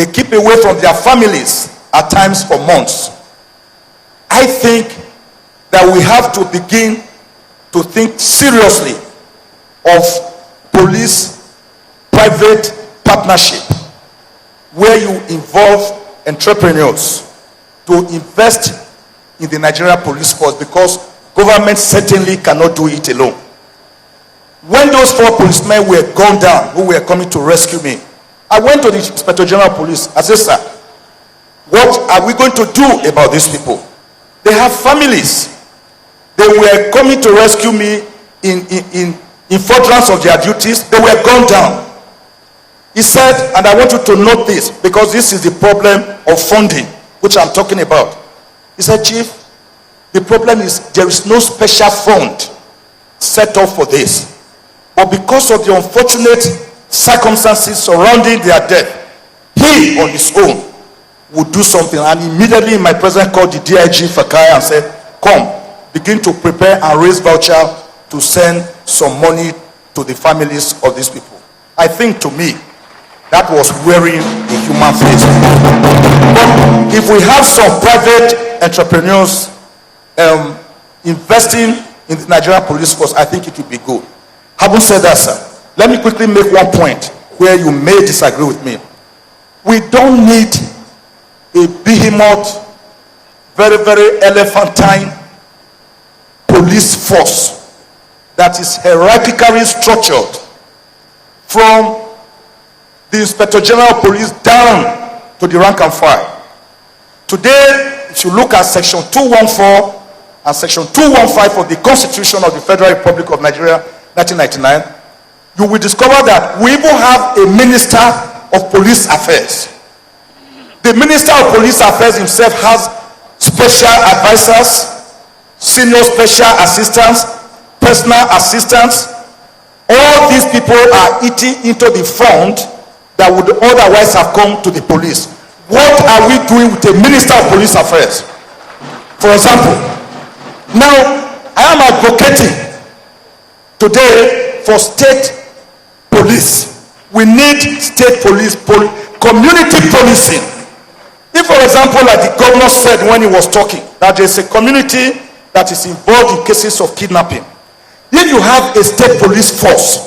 They keep away from their families at times for months. I think that we have to begin to think seriously of police-private partnership, where you involve entrepreneurs to invest in the Nigerian police force, because government certainly cannot do it alone. When those 4 policemen were gunned down, who were coming to rescue me, I went to the Inspector General of Police. I said, sir, what are we going to do about these people? They have families. They were coming to rescue me in furtherance of their duties. They were gunned down. He said, and I want you to note this, because this is the problem of funding, which I'm talking about. He said, Chief, the problem is there is no special fund set up for this. But because of the unfortunate circumstances surrounding their death, he on his own would do something. And immediately in my presence called the DIG Fakai and said, come, begin to prepare and raise voucher to send some money to the families of these people. I think, to me, that was wearing a human face. But if we have some private entrepreneurs investing in the Nigerian police force, I think it would be good. Having said that, sir, let me quickly make one point where you may disagree with me. We don't need a behemoth, very, very elephantine police force that is hierarchically structured from the Inspector General of Police down to the rank and file. Today, if you look at Section 214 and Section 215 of the Constitution of the Federal Republic of Nigeria, 1999, you will discover that we even have a Minister of Police Affairs. The Minister of Police Affairs himself has special advisors, senior special assistants, personal assistants. All these people are eating into the fund that would otherwise have come to the police. What are we doing with the Minister of Police Affairs? For example, now I am advocating today for state police. We need state police, community policing. If, for example, like the governor said when he was talking, that there's a community that is involved in cases of kidnapping. If you have a state police force,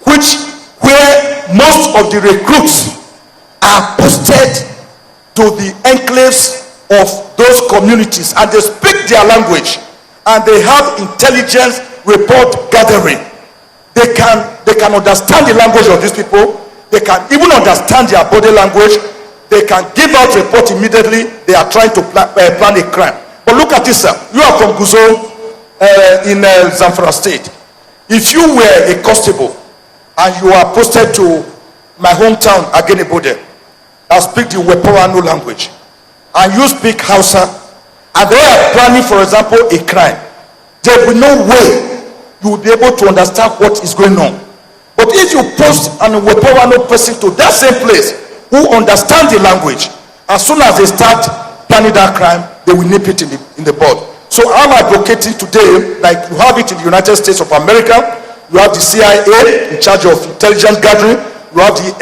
where most of the recruits are posted to the enclaves of those communities, and they speak their language, and they have intelligence report gathering, they can understand the language of these people. They can even understand their body language. They can give out report immediately. They are trying to plan a crime. But look at this, sir. You are from Guzo in Zamfara State. If you were a constable and you are posted to my hometown, Agenebode, I speak the Weporano language, and you speak Hausa, and they are planning, for example, a crime, there will be no way you will be able to understand what is going on. But if you post an Weporano person to that same place who understand the language, as soon as they start planning that crime, they will nip it in the bud. So I'm advocating today, like you have it in the United States of America. You have the CIA in charge of intelligence gathering. You have the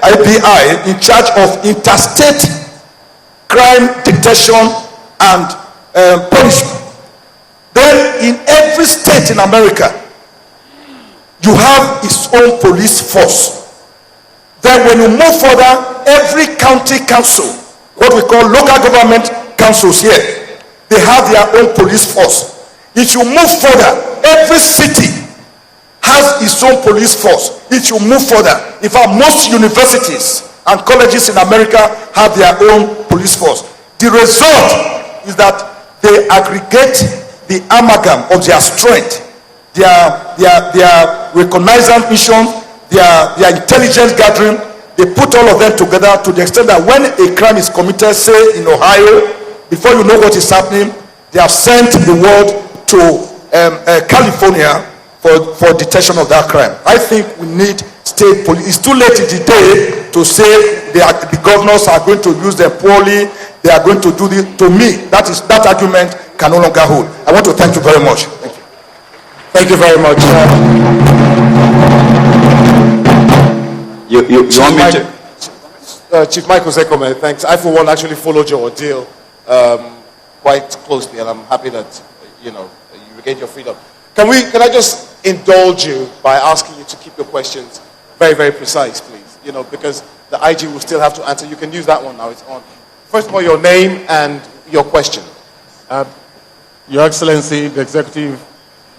FBI in charge of interstate crime detection and punishment. Then in every state in America, you have its own police force. Then when you move further, every county council, what we call local government councils here, they have their own police force. If you move further, every city has its own police force. If you move further, in fact, most universities and colleges in America have their own police force. The result is that they aggregate the amalgam of their strength, their reconnaissance mission, their intelligence gathering. They put all of them together to the extent that when a crime is committed, say in Ohio, before you know what is happening, they have sent the word to California for detection of that crime. I think we need state police. It's too late in the day to say the governors are going to use them poorly. They are going to do this. To me, that argument can no longer hold. I want to thank you very much. Thank you. Thank you very much. You want me to? Chief Michael Ozekhome, thanks. I, for one, actually followed your ordeal quite closely, and I'm happy that, you regained your freedom. Can I just indulge you by asking you to keep your questions very, very precise, please? Because the IG will still have to answer. You can use that one now, it's on. First of all, your name and your question. Your Excellency, the Executive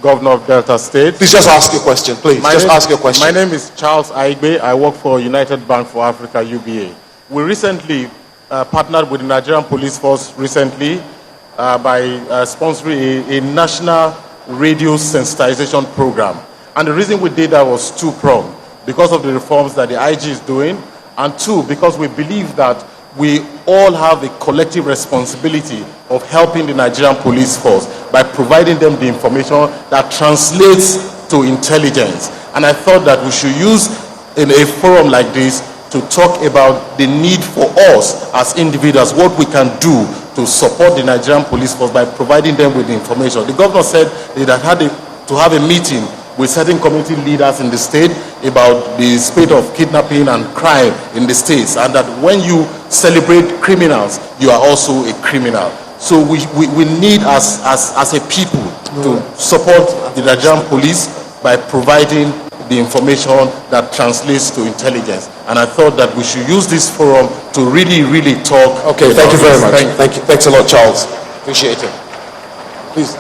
Governor of Delta State. Please just ask your question, please. Ask your question. My name is Charles Aigbe. I work for United Bank for Africa, UBA. We recently partnered with the Nigerian Police Force by sponsoring a national radio sensitization program. And the reason we did that was two-pronged. Because of the reforms that the IG is doing, and two, because we believe that we all have a collective responsibility of helping the Nigerian Police Force by providing them the information that translates to intelligence. And I thought that we should use in a forum like this to talk about the need for us as individuals, what we can do to support the Nigerian Police Force by providing them with the information. The governor said that had to have a meeting with certain community leaders in the state about the spate of kidnapping and crime in the states, and that when you celebrate criminals, you are also a criminal. So we need as a people to support the Nigerian police by providing the information that translates to intelligence. And I thought that we should use this forum to really, really talk. Okay, thank you very much. Thank you. Thanks a lot, Charles. Appreciate it. Please.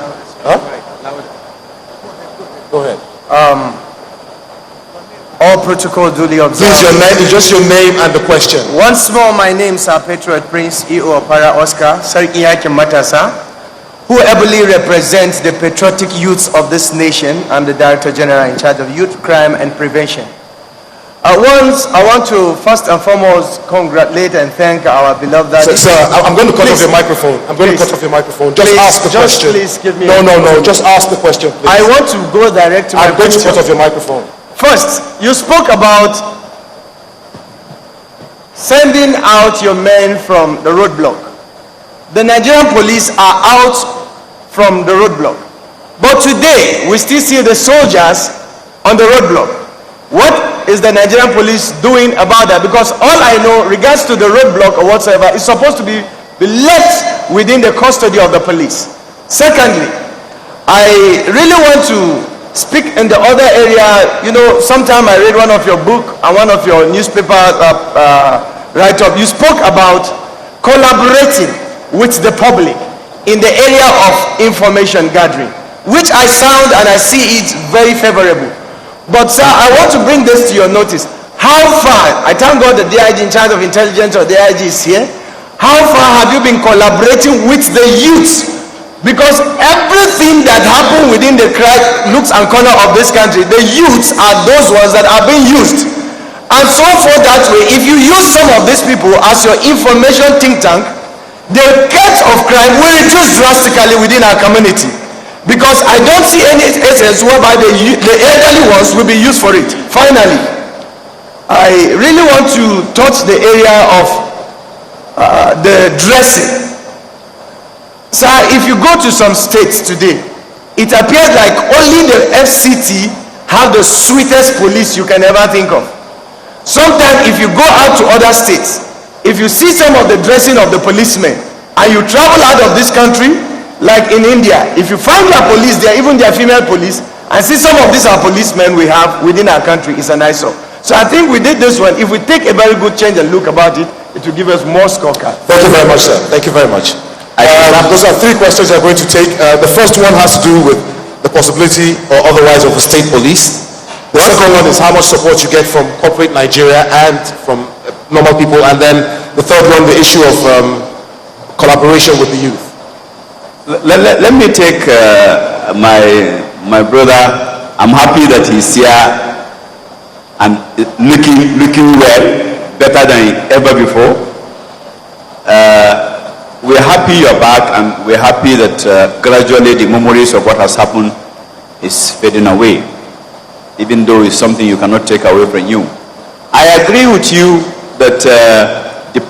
Go ahead. All protocol duly observed. Please, just your name and the question. Once more, my name is Patriot Prince E.O. Opara Oscar, Sarki Yakin Matasa, who ably represents the patriotic youths of this nation and the Director General in charge of youth crime and prevention. I want to first and foremost congratulate and thank our beloved daddy. Sir, I'm going to cut off your microphone. Just ask the question. Please give me No. Just ask the question, please. I want to go direct to my question. I'm going to cut off your microphone. First, you spoke about sending out your men from the roadblock. The Nigerian police are out from the roadblock. But today, we still see the soldiers on the roadblock. What is the Nigerian police doing about that? Because all I know, regards to the roadblock or whatsoever, is supposed to be left within the custody of the police. Secondly, I really want to speak in the other area. Sometime I read one of your book and one of your newspaper write-up. You spoke about collaborating with the public in the area of information gathering, which I sound and I see it very favorable. But sir, I want to bring this to your notice. How far, I thank God the DIG in charge of intelligence or DIG is here. How far have you been collaborating with the youth? Because everything that happened within the nooks and corner of this country, the youths are those ones that are being used. And so for that way, if you use some of these people as your information think tank, the rate of crime will reduce drastically within our community. Because I don't see any essence whereby the elderly ones will be used for it. Finally, I really want to touch the area of the dressing. Sir, if you go to some states today, it appears like only the FCT have the sweetest police you can ever think of. Sometimes if you go out to other states, if you see some of the dressing of the policemen, and you travel out of this country, like in India, if you find their police there, even their female police, and see some of these are policemen we have within our country, it's an eyesore. So I think we did this one. If we take a very good change and look about it, it will give us more scorecard. Thank you very much, sir. Thank you very much. Those are three questions I'm going to take. The first one has to do with the possibility or otherwise of a state police. The second one is how much support you get from corporate Nigeria and from normal people. And then the third one, the issue of collaboration with the youth. Let me take my brother. I'm happy that he's here and looking well, better than ever before. We're happy you're back, and we're happy that gradually the memories of what has happened is fading away, even though it's something you cannot take away from you. I agree with you that the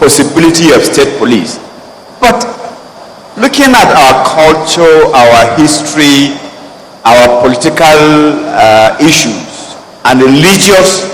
possibility of state police, but looking at our culture, our history, our political issues, and religious